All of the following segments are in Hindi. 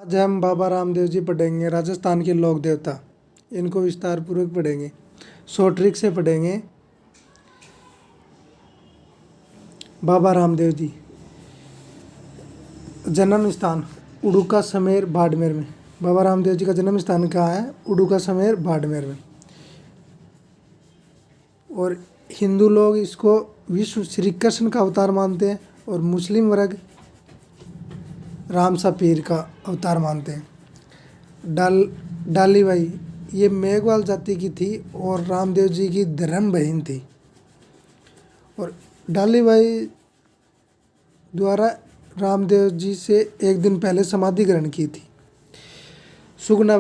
आज हम बाबा रामदेव जी पढ़ेंगे, राजस्थान के लोक देवता। इनको विस्तार पूर्वक पढ़ेंगे, शॉर्ट ट्रिक से पढ़ेंगे। बाबा रामदेव जी जन्म स्थान उड़ुका समेर बाड़मेर में। बाबा रामदेव जी का जन्म स्थान कहाँ है? उड़ुका समेर बाड़मेर में। और हिंदू लोग इसको विश्व श्री कृष्ण का अवतार मानते हैं और मुस्लिम वर्ग राम सा पीर का अवतार मानते हैं। डाली बाई ये मेघवाल जाति की थी और रामदेव जी की धर्म बहन थी। और डाली बाई द्वारा रामदेव जी से एक दिन पहले समाधि ग्रहण की थी। सुगना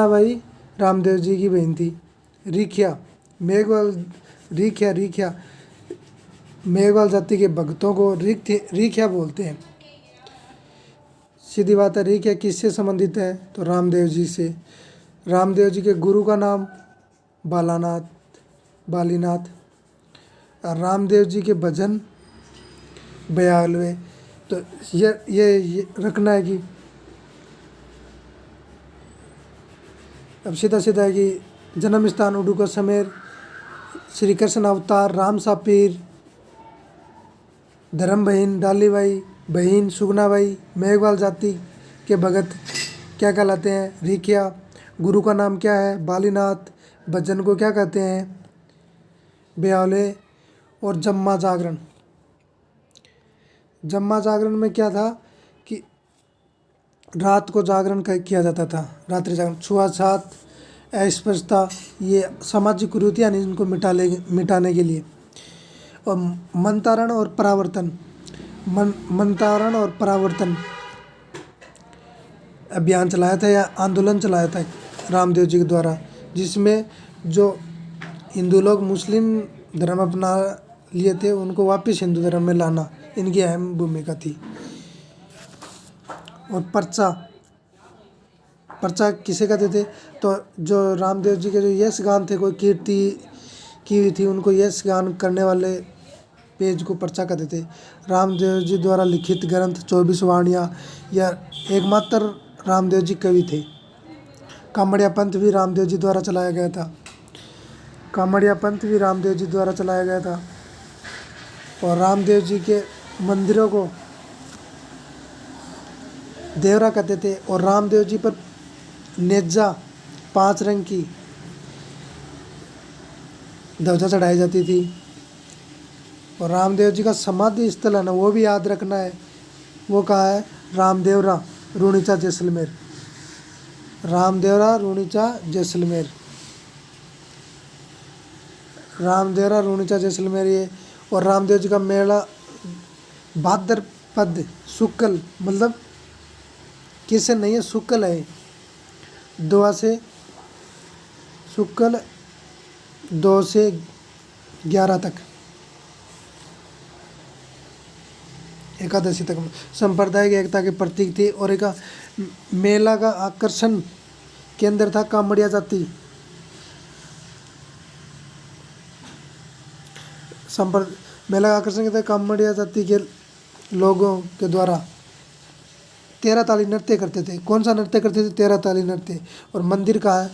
बाई रामदेव जी की बहन थी। रिखिया मेघवाल जाति के भक्तों को रिखिया बोलते हैं। सीधी बात है, रिखिया किससे संबंधित है? तो रामदेव जी से। रामदेव जी के गुरु का नाम बालीनाथ। और रामदेव जी के भजन 92। तो ये रखना है कि अब सीधा है कि जन्म स्थान उड़ुका समेर, श्री कृष्ण अवतार राम सा पीर, धर्म बहन डालीबाई, बहन सुगनाबाई, मेघवाल जाति के भगत क्या कहलाते हैं? रिखिया। गुरु का नाम क्या है? बालीनाथ। भजन को क्या कहते हैं? ब्यावले। और जम्मा जागरण में क्या था कि रात को जागरण किया जाता था, रात्रि जागरण। छुआछात, अस्पृश्यता, ये सामाजिक कुरीतियाँ इनको मिटाने के लिए। और मंतारण और परावर्तन अभियान चलाया था या आंदोलन चलाया था रामदेव जी के द्वारा, जिसमें जो हिंदू लोग मुस्लिम धर्म अपना लिए थे उनको वापस हिंदू धर्म में लाना इनकी अहम भूमिका थी। और पर्चा किसे कहते थे? तो जो रामदेव जी के जो यश गान थे, कोई कीर्ति की हुई थी, उनको यश गान करने वाले पेज को पर्चा कहते थे। रामदेव जी द्वारा लिखित ग्रंथ 24 वाणियाँ या एकमात्र रामदेव जी कवि थे। कामड़िया पंथ भी रामदेव जी द्वारा चलाया गया था। और रामदेव जी के मंदिरों को देवरा कहते थे। और रामदेव जी पर नेजा 5 रंग की ध्वजा चढ़ाई जाती थी। और रामदेव जी का समाधि स्थल है ना, वो भी याद रखना है। वो कहाँ है? रामदेवरा रूणीचा जैसलमेर ये। और रामदेव जी का मेला भाद्रपद शुक्ल, मतलब किससे नहीं है, शुक्ल है, 2 से शुक्ल 2 से 11 तक, एकादशी तक सांप्रदायिक एकता के प्रतीक थी। और एक मेला का आकर्षण केंद्र था कामड़िया जाति। मेला का आकर्षण था कामड़िया जाति के लोगों के द्वारा 13 ताली नृत्य करते थे। कौन सा नृत्य करते थे? 13 ताली नृत्य। और मंदिर कहाँ है?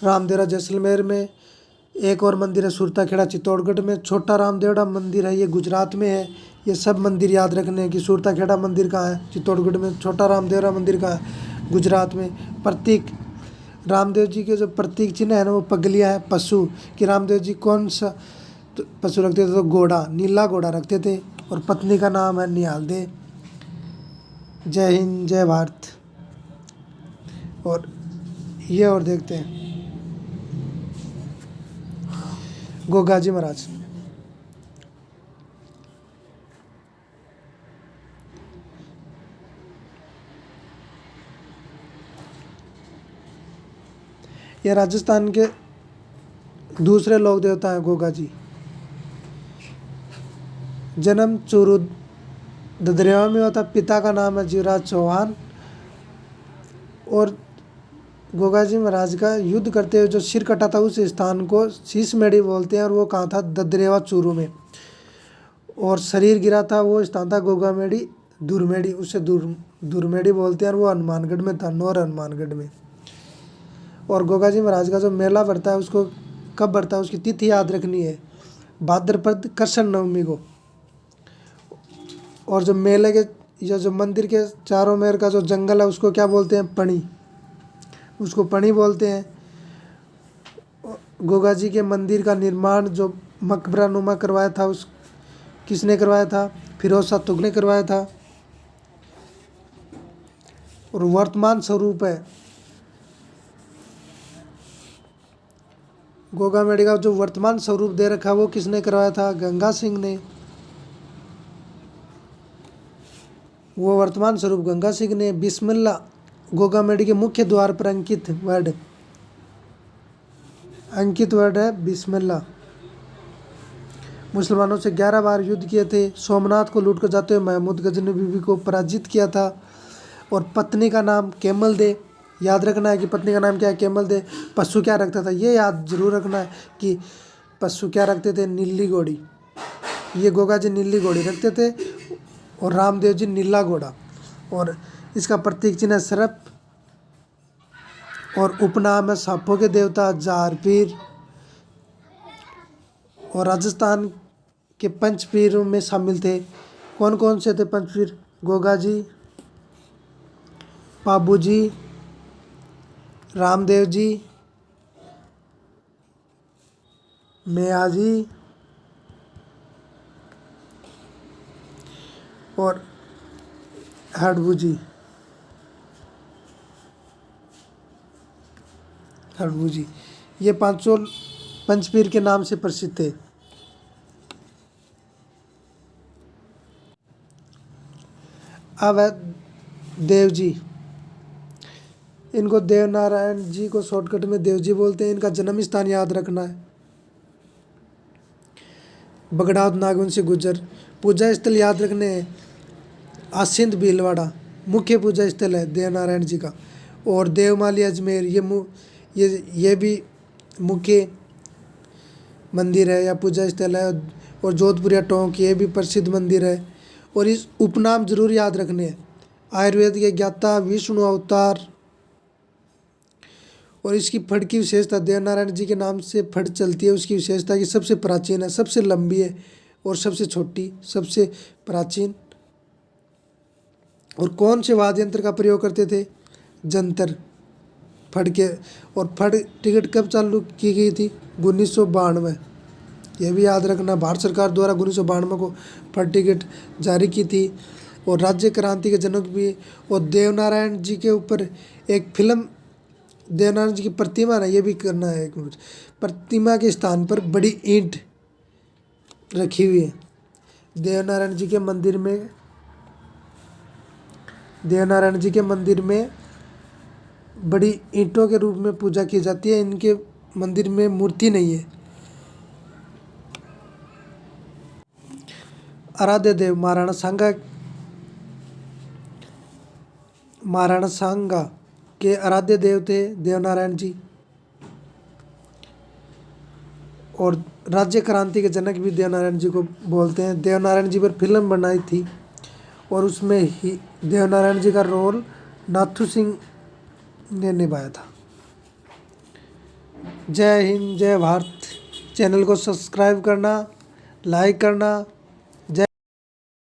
रामदेवरा जैसलमेर में। एक और मंदिर है सुरताखेड़ा चित्तौड़गढ़ में। छोटा रामदेवरा मंदिर है, ये गुजरात में है। ये सब मंदिर याद रखने हैं कि सुरताखेड़ा मंदिर कहाँ है? चित्तौड़गढ़ में। छोटा रामदेवरा मंदिर कहाँ है? गुजरात में। प्रतीक रामदेव जी के जो प्रतीक चिन्ह है ना, वो पगलिया है, पशु कि रामदेव जी कौन सा पशु रखते थे? तो घोड़ा, नीला घोड़ा रखते थे। और पत्नी का नाम है निहाल दे। जय हिंद, जय भारत। और ये और देखते हैं गोगाजी महाराज। यह राजस्थान के दूसरे लोक देवता हैं गोगा जी। जन्म चूरू ददरेवा में हुआ था। पिता का नाम है जीवराज चौहान। और गोगा जी महाराज का युद्ध करते हुए जो सिर कटा था उस स्थान को शीशमेड़ी बोलते हैं। और वो कहाँ था? ददरेवा चूरू में। और शरीर गिरा था वो स्थान था गोगामेड़ी दुर्मेड़ी, उसे दुर्मेड़ी बोलते हैं, और वो हनुमानगढ़ में था, नौर हनुमानगढ़ में। और गोगा जी महाराज का जो मेला बढ़ता है उसको कब बढ़ता है, उसकी तिथि याद रखनी है, भाद्रपद कृष्ण नवमी को। और जो मेले के या जो मंदिर के चारों मेर का जो जंगल है उसको क्या बोलते हैं, पणी, उसको पणी बोलते हैं। गोगा जी के मंदिर का निर्माण जो मकबरा नुमा करवाया था, उस किसने करवाया था, फिरोज शाह तुगलक ने करवाया था। और वर्तमान स्वरूप है गोगा मेड़ी का, जो वर्तमान स्वरूप दे रखा वो किसने करवाया था, गंगा सिंह ने। वो वर्तमान स्वरूप गंगा सिंह ने। बिस्मिल्लाह गोगा मेड़ी के मुख्य द्वार पर अंकित वर्ड है बिस्मिल्लाह। मुसलमानों से 11 बार युद्ध किए थे। सोमनाथ को लूट कर जाते हुए महमूद गजनी बीबी को पराजित किया था। और पत्नी का नाम केमल दे, याद रखना है कि पत्नी का नाम क्या है, केमल दे। पशु क्या रखता था, ये याद जरूर रखना है कि पशु क्या रखते थे, नीली घोड़ी। ये गोगा जी नीली घोड़ी रखते थे और रामदेव जी नीला घोड़ा। और इसका प्रतीक चिन्ह है सर्प। और उपनाम है सांपों के देवता जार-पीर। और राजस्थान के पंचपीरों में शामिल थे। कौन कौन से थे पंचपीर, गोगा जी, पाबू जी, रामदेव जी, मेया जी और हड़बू जी। ये पांचों पंचपीर के नाम से प्रसिद्ध थे। अब है देव जी। इनको देव नारायण जी को शॉर्टकट में देव जी बोलते हैं। इनका जन्म स्थान याद रखना है, बगड़ाउत नागवंशी गुजर। पूजा स्थल याद रखने हैं, आसिंद भीलवाड़ा मुख्य पूजा स्थल है देव नारायण जी का। और देवमाली अजमेर ये भी मुख्य मंदिर है या पूजा स्थल है। और जोधपुरिया टोंक ये भी प्रसिद्ध मंदिर है। और इस उपनाम जरूर याद रखने हैं, आयुर्वेद के ज्ञाता, विष्णु अवतार। और इसकी फड़ की विशेषता, देवनारायण जी के नाम से फड़ चलती है। उसकी विशेषता कि सबसे प्राचीन है, सबसे लंबी है और सबसे छोटी, सबसे प्राचीन। और कौन से वाद्य यंत्र का प्रयोग करते थे, जंतर, फड़ के। और फड़ टिकट कब चालू की गई थी, 1992। यह भी याद रखना, भारत सरकार द्वारा 1992 को फड़ टिकट जारी की थी। और राज्य क्रांति के जनक भी। और देवनारायण जी के ऊपर एक फिल्म, देवनारायण जी की प्रतिमा ना, ये भी करना है एक मिनट। प्रतिमा के स्थान पर बड़ी ईंट रखी हुई है। देवनारायण जी के मंदिर में बड़ी ईंटों के रूप में पूजा की जाती है। इनके मंदिर में मूर्ति नहीं है। आराध्य देव महाराणा सांगा के आराध्य देव थे देवनारायण जी। और राज्य क्रांति के जनक भी देवनारायण जी को बोलते हैं। देवनारायण जी पर फिल्म बनाई थी और उसमें ही देवनारायण जी का रोल नाथू सिंह ने निभाया था। जय हिंद, जय भारत। चैनल को सब्सक्राइब करना, लाइक करना।